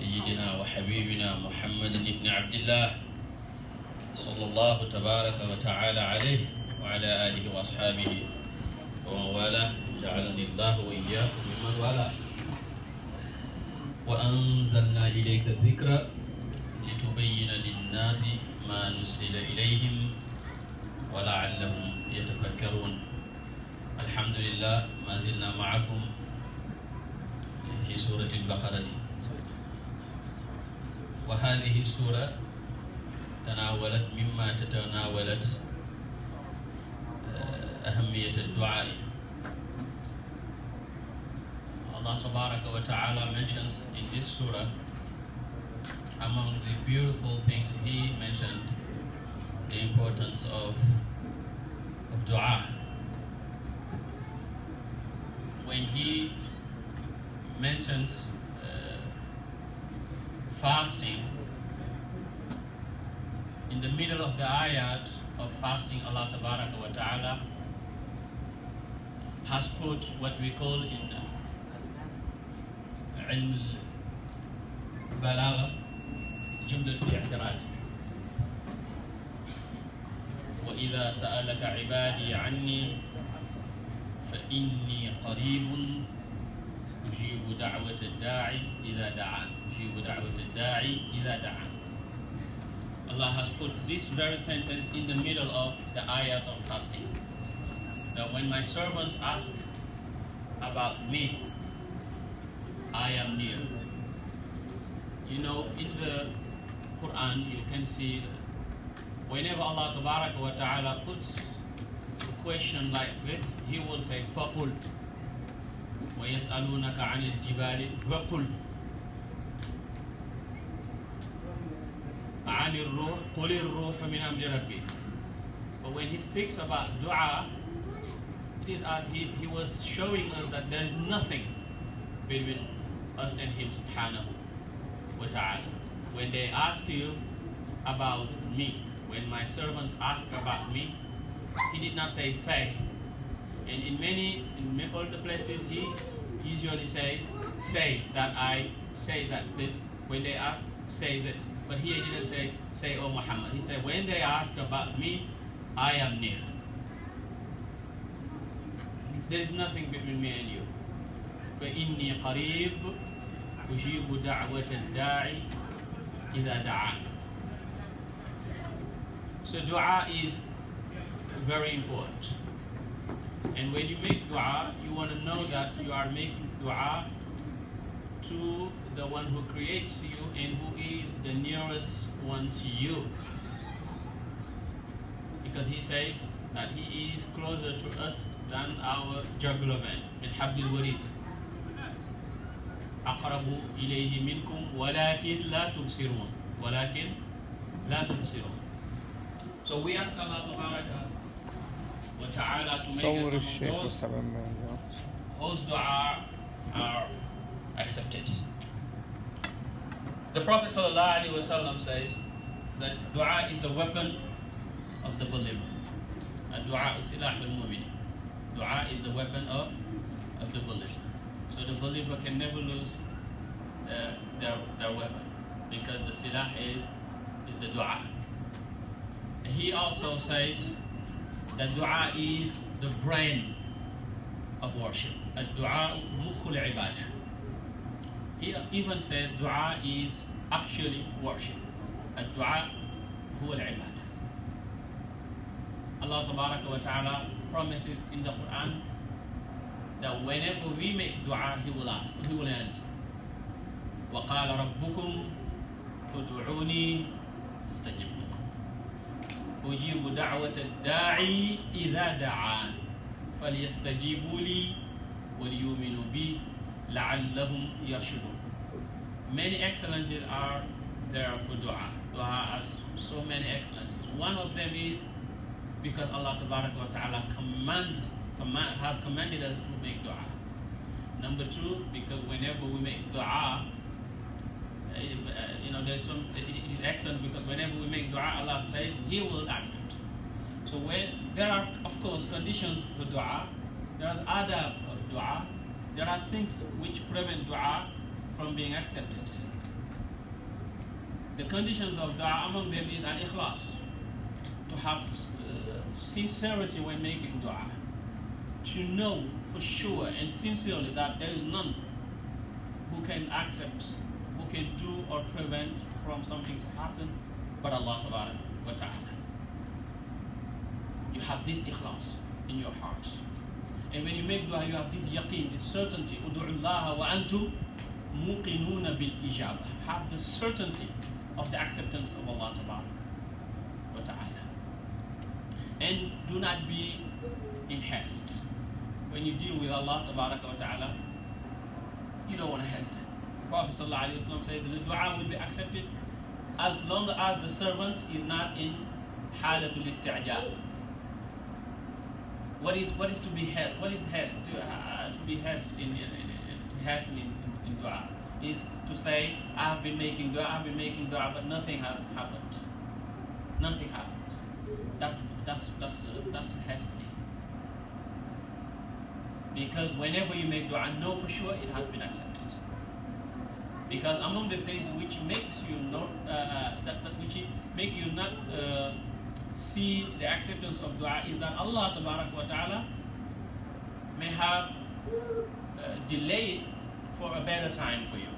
سيدنا وحبيبنا محمد بن عبد الله صلى الله تبارك وتعالى عليه وعلى آله وأصحابه ومن والاه، جعلني الله وإياكم ممن والاه. وأنزلنا إليك الذكر لتبين للناس ما نزل إليهم ولعلهم يتفكرون. الحمد لله، ما زلنا معكم في سورة البقرة، وهذه السورة تناولت مما تتناولت أهمية الدعاء. Allah Tabaraka wa Ta'ala mentions in this surah, among the beautiful things He mentioned, the importance of dua. When He mentions fasting, in the middle of the ayat of fasting, Allah Tabaraka wa Ta'ala has put what we call in علم البلاغة جملة الاعتراض. وإذا سألك عبادي عني فإني قريب أجيب دعوة الداعي إذا دعان. أجيب دعوة الداعي إذا دعان. Allah has put this very sentence in the middle of the ayat of fasting. That when my servants ask about me, I am near. You know, in the Quran, you can see that whenever Allah Tabaraka wa Ta'ala puts a question like this, He will say, فَقُلْ وَيَسْأَلُونَكَ عَنِ الْجِبَالِ وَقُلْ عَنِ الرُّوحِ قُلِ الرُّوحُ مِنْ أَمْرِ رَبِّي. But when He speaks about dua, it is as if He was showing us that there is nothing between us and Him subhanahu wa ta'ala. When they ask you about me, when my servants ask about me, He did not say. And in all the places He usually says, say that I say that this. When they ask, say this. But here He didn't say, oh Muhammad. He said, when they ask about me, I am near. There is nothing between me and you. فإني قريب أجيب دعوة الداعي إذا دعان. So dua is very important. And when you make dua, you want to know that you are making dua to the one who creates you and who is the nearest one to you. Because He says that He is closer to us than our jugular vein. بالحبل الوريد. أقرب إليه منكم ولكن لا تبصرون. ولكن لا تبصرون. So we ask Allah Tabaraka wa Ta'ala to make us among those whose dua are accepted. The Prophet Sallallahu Alaihi Wasallam says that dua is the weapon of the believer. Dua is silah al-mu'min. Dua is the weapon of the believer. So the believer can never lose their weapon, because the silah is the dua. He also says that dua is the brain of worship. Dua mukhul ibadah. He even said dua is actually worship. Dua huwa al-ibadah. Allah Tabaraka wa Ta'ala promises in the Quran that whenever we make dua, He will answer. وَقَالَ رَبُّكُمْ ادْعُونِي أَسْتَجِبْ لَكُمْ أُجِيبُ دَعْوَةَ الدَّاعِي إِذَا دَعَانِ فَلْيَسْتَجِيبُوا لِي وَلْيُؤْمِنُوا بِي لَعَلَّهُمْ يَرْشُدُونَ. Many excellences are there for dua. Dua has so many excellences. One of them is because Allah Tabaraka wa Ta'ala has commanded us to make dua. Number two, because whenever we make dua, it is excellent, because whenever we make dua, Allah says He will accept. So when there are, of course, conditions for dua, there is adab of dua, there are things which prevent dua from being accepted. The conditions of dua, among them is al-ikhlas, to have sincerity when making dua, to know for sure and sincerely that there is none who can accept, who can do or prevent from something to happen but Allah wa ta'ala. You have this ikhlas in your heart. And when you make dua, you have this yaqeen, this certainty. Udu'u Allah wa antum muqinuna bil ijabah. Have the certainty of the acceptance of Allah wa ta'ala. And do not be in haste. When you deal with Allah wa ta'ala, you don't want to hasten. Prophet ﷺ says that the dua will be accepted as long as the servant is not in halatul isti'jal. What is to be haste? What is haste? To be haste in dua is to say, I have been making dua, but nothing has happened. Nothing happens. That's haste. Because whenever you make dua, know for sure it has been accepted. Because among the things which makes you not which make you not see the acceptance of dua is that Allah wa ta'ala may have delayed for a better time for you.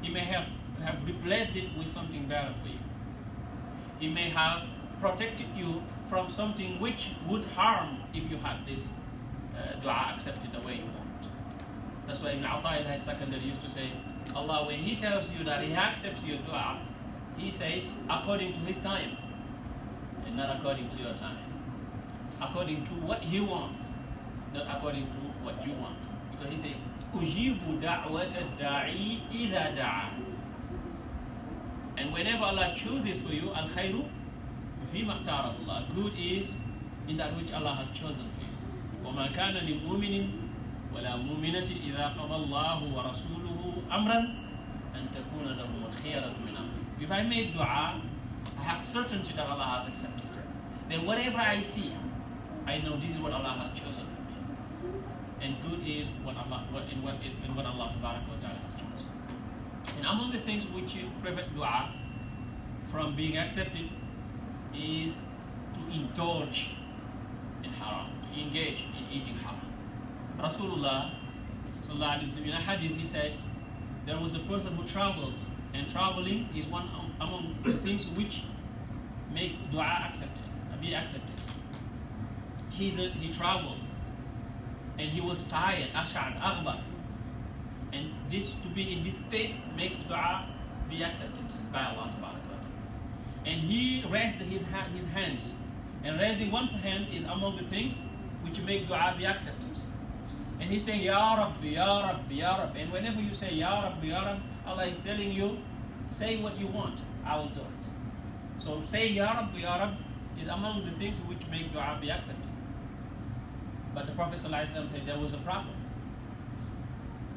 He may have replaced it with something better for you. He may have protected you from something which would harm if you had this dua accepted the way you want. That's why Ibn Ata'illah secondary used to say, Allah, when He tells you that He accepts your dua, He says according to His time and not according to your time. According to what He wants, not according to what you want. Because He says, Ujibu da'wata da'i idha da'a. And whenever Allah chooses for you, al-khayru fima ikhtara Allah. Good is in that which Allah has chosen for you. وَمَا كَانَ لِمُؤْمِنٍ وَلَا مُؤْمِنَةٍ إِذَا قَضَى اللَّهُ وَرَسُولُهُ أَمْرًا أَن تَكُونَ لَهُمُ الْخِيَرَةُ مِنْ أَمْرِهِمْ. If I make dua, I have certainty that Allah has accepted. Then whatever I see, I know this is what Allah has chosen for me. And good is what Allah wa ta'ala has chosen. And among the things which prevent dua from being accepted is to indulge in haram, to engage in eating haram. Rasulullah sallallahu alaihi wasallam, in a hadith, he said there was a person who traveled, and traveling is one among the things which make dua be accepted. He travels, and he was tired, ash'ad, aghbar, and to be in this state makes dua be accepted by Allah. And he raised his hands, and raising one's hand is among the things which make dua be accepted. And he's saying, Ya Rabbi, Ya Rabbi, Ya Rabbi. And whenever you say Ya Rabbi, Ya Rabbi, Allah is telling you, say what you want, I will do it. So saying Ya Rabbi, Ya Rabbi is among the things which make dua be accepted. But the Prophet ﷺ said there was a problem,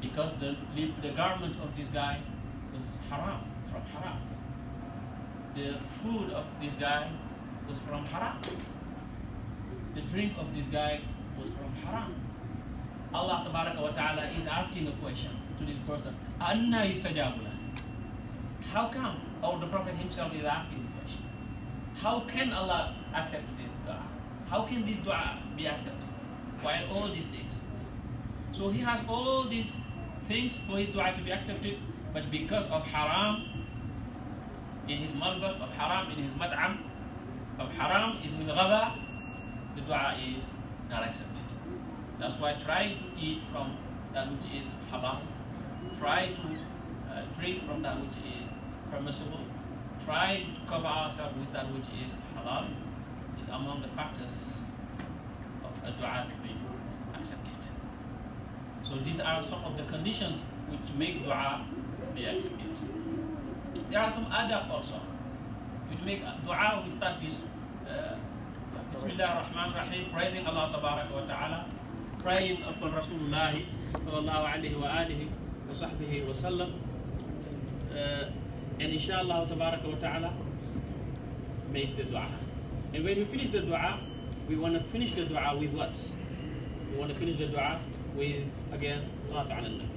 because the garment of this guy was haram, from haram. The food of this guy was from haram. The drink of this guy was from haram. Allah wa ta'ala is asking a question to this person. Anna yustajabu lah. How come? Or the Prophet himself is asking the question. How can Allah accept this dua? How can this dua be accepted? While all these things. So he has all these things for his dua to be accepted, but because of haram in his malbas, of haram in his mat'am, of haram is in ghada, the dua is not accepted. That's why try to eat from that which is halal, try to drink from that which is permissible, try to cover ourselves with that which is halal, is among the factors of a dua to be accepted. So these are some of the conditions which make dua be accepted. There are some adab also. We make dua, we start with Bismillah ar-Rahman ar-Rahim, praising Allah wa ta'ala, praying upon Rasulullah sallallahu alayhi wa alihi wa sahbihi wa sallam, and inshallah wa ta'ala make the dua. And when we finish the dua, we want to finish the dua with what? We want to finish the dua with, again, Salat ala Nabi.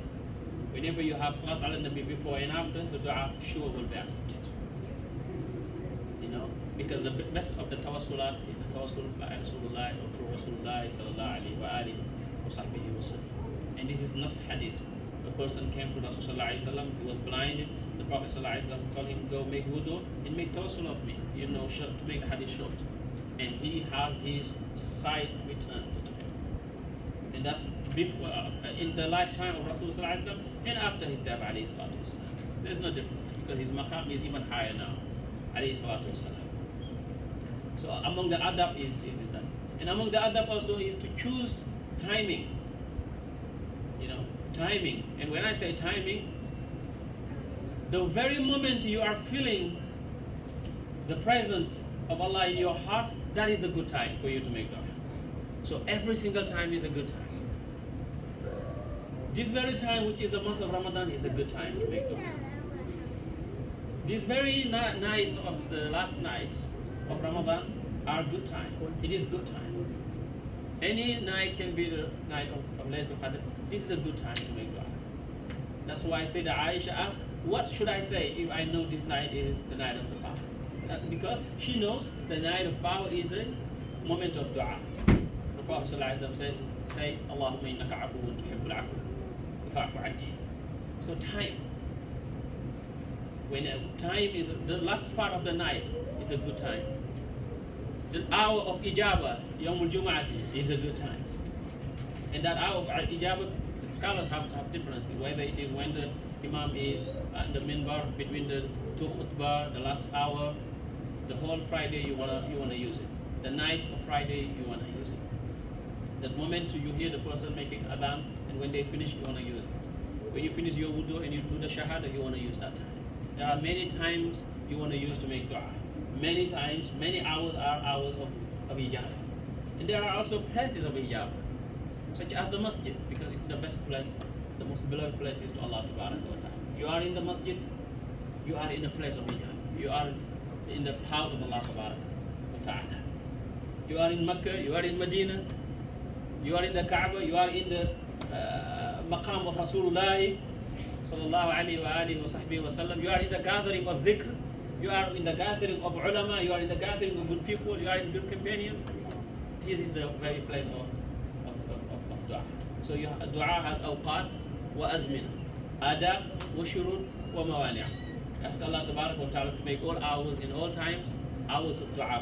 Whenever you have Salat ala Nabi before and after, the dua sure will be accepted. You know, because the best of the tawassulat is the tawassul by Rasulullah or through Rasulullah sallallahu alayhi wa alihi wa sahbihi wa sallam. And this is not hadith. The person came to Rasulullah sallallahu alayhi wa sallam, he was blinded. The Prophet sallallahu alayhi wa sallam told him, go make wudu and make tawassul of me, you know, to make the hadith short. And he has his sight returned to him. And that's before, in the lifetime of Rasulullah sallallahu alayhi wa sallam and after his death alayhi salatu wa sallam. There's no difference because his maqam is even higher now alayhi salatu wa sallam. So among the adab is that. And among the adab also is to choose timing. You know, timing. And when I say timing, the very moment you are feeling the presence of Allah in your heart, that is a good time for you to make dua. So every single time is a good time. This very time, which is the month of Ramadan, is a good time to make dua. This very nights of the last nights of Ramadan are good time. It is good time. Any night can be the night of Laylatul Qadr. This is a good time to make dua. That's why I say that Aisha asked, what should I say if I know this night is the night of the power? Because she knows the night of power is a moment of dua. The Prophet ﷺ said, say, Allahumma innaka afuwun tuhibbul afwa fa'fu anni. So time. When time is the last part of the night is a good time. The hour of ijabah, Yawmul Jum'ati, is a good time. And that hour of ijabah, the scholars have differences, whether it is when the Imam is at the minbar between the two khutbah, the last hour, the whole Friday you wanna use it. The night of Friday you wanna use it. That moment you hear the person making adhan, and when they finish you wanna use it. When you finish your wudu and you do the shahada, you wanna use that time. There are many times you wanna use to make dua. Many times, many hours are hours of ijabah. And there are also places of ijabah, such as the masjid, because it's the best place, the most beloved place is to Allah Ta'ala. You are in the masjid, you are in the place of ijabah. You are in the house of Allah Ta'ala. You are in Mecca, you are in Medina, you are in the Kaaba, you are in the maqam of Rasulullah sallallahu alayhi wa alihi wa sahbihi wa sallam. You are in the gathering of dhikr. You are in the gathering of ulama, you are in the gathering of good people, you are in good companion. This is the very place of dua. So dua has awqat wa azmina, adab wa shurut wa mawani'. Ask Allah Ta'ala to make all hours in all times hours of dua,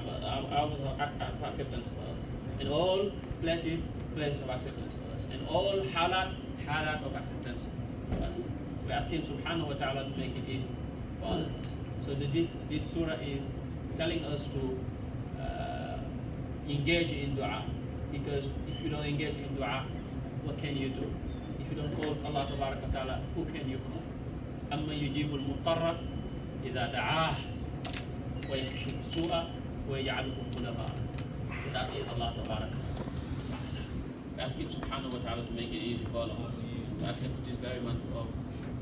hours of acceptance for us. In all places of acceptance for us. In all halat of acceptance for us. We ask Him Subhanahu wa Ta'ala to make it easy for all of us. So this surah is telling us to engage in dua, because if you don't engage in dua, what can you do? If you don't call Allah Ta'ala, who can you call? أَمَّا يُجِيبُ الْمُضْطَرَّ إِذَا دَعَاهُ وَيَكْشِفُ السُّوءَ وَيَجْعَلُكُمْ خُلَفَاءَ. That is Allah Ta'ala. We ask Him Subhanahu wa Ta'ala to make it easy for all of us, to accept this very month of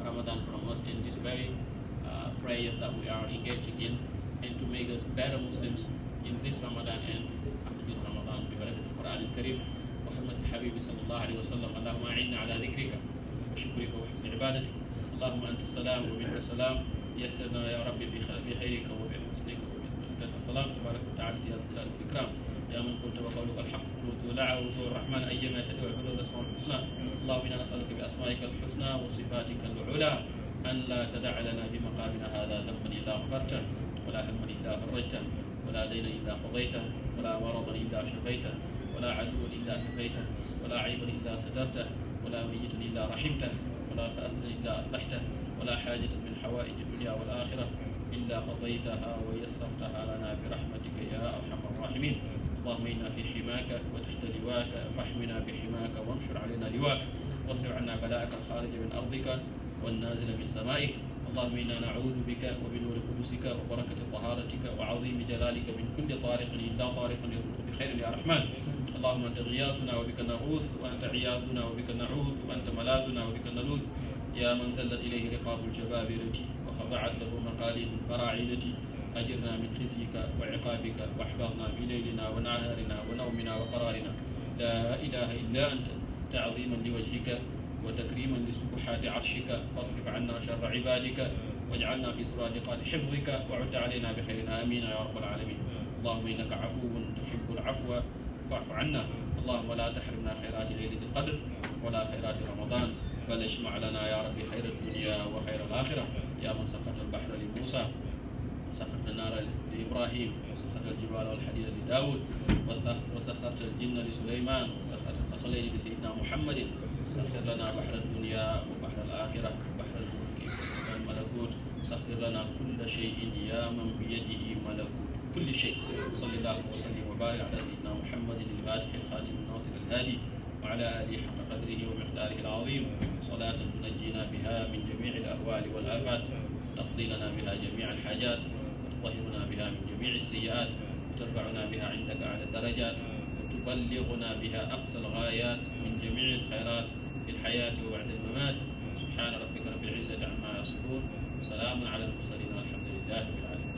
Ramadan from us, in this very prayers that we are engaging in, and to make us better Muslims in this Ramadan and after this Ramadan. ببركة القرآن الكريم محمد الحبيب صلى الله عليه وسلم. اللهم أعنا على ذكرك وشكرك وحسن عبادتك. اللهم أنت السلام ومنك السلام. يسرنا يا ربي بخيرك وبحسنك وبحسنك السلام. تبارك وتعالى يا ذا الإكرام. يا من قلت وقولك الحق ودعاء الرحمن أيما تدعو عبده الأسماء الحسنى. اللهم إنا نسألك بأسمائك الحسنى وصفاتك العلى أن لا تدع لنا بمقامنا هذا ذنبا إلا غفرته، ولا هما إلا فرجته، ولا دينا إلا قضيته، ولا مرضا إلا شفيته، ولا عدوا إلا كفيته، ولا عيبا إلا سترته، ولا ميتا إلا رحمته، ولا فاسدا إلا أصلحته، ولا حاجة من حوائج الدنيا والآخرة إلا قضيتها ويسرتها لنا برحمتك يا أرحم الراحمين. اللهم إنا في حماك وتحت لواك، فاحمنا بحماك وانشر علينا لواك، واصرف عنا بلاءك الخارج من أرضك والنازل من سمائك. اللهم إنا نعوذ بك وبنور قدسك وبركة طهارتك وعظيم جلالك من كل طارق إلا طارق يرزق بخير يا رحمن. اللهم أنت غياثنا وبك نغوث، وأنت عياذنا وبك نعوذ، وأنت ملاذنا وبك نلوذ. يا من ذلت إليه رقاب الجبابرة وخضعت له مقاليد الفراعنة، أجرنا من خزيك وعقابك، واحفظنا بليلنا ونهارنا ونومنا وقرارنا. لا إله إلا أنت، تعظيما لوجهك وتكريما لسبحات عرشك، فاصرف عنا شر عبادك واجعلنا في سرادقات حفظك وعد علينا بخير آمين يا رب العالمين. اللهم إنك عفو تحب العفو فاعف عنا. اللهم لا تحرمنا خيرات ليلة القدر ولا خيرات رمضان، بل اجمع لنا يا رب خير الدنيا وخير الآخرة. يا من سخط البحر لموسى وسخرت النار لإبراهيم وسخرت الجبال والحديد لداود وسخرت الجن لسليمان وسخرت الثقلين لسيدنا محمد، سخر لنا بحر الدنيا وبحر الآخرة وبحر الملك والملكوت، سخر لنا كل شيء يا من بيده ملكوت كل شيء. صلى الله وسلم وبارك على سيدنا محمد الفاتح الخاتم الناصر الهادي وعلى آله حق قدره ومقداره العظيم، صلاة تنجينا بها من جميع الأهوال والآفات، تقضي لنا بها جميع الحاجات، وتطهرنا بها من جميع السيئات، وترفعنا بها عندك أعلى الدرجات، وتبلغنا بها أقصى الغايات من جميع الخيرات في الحياة وبعد الممات. سبحان ربك رب العزة عما يصفون، سلام على المرسلين والحمد لله رب العالمين.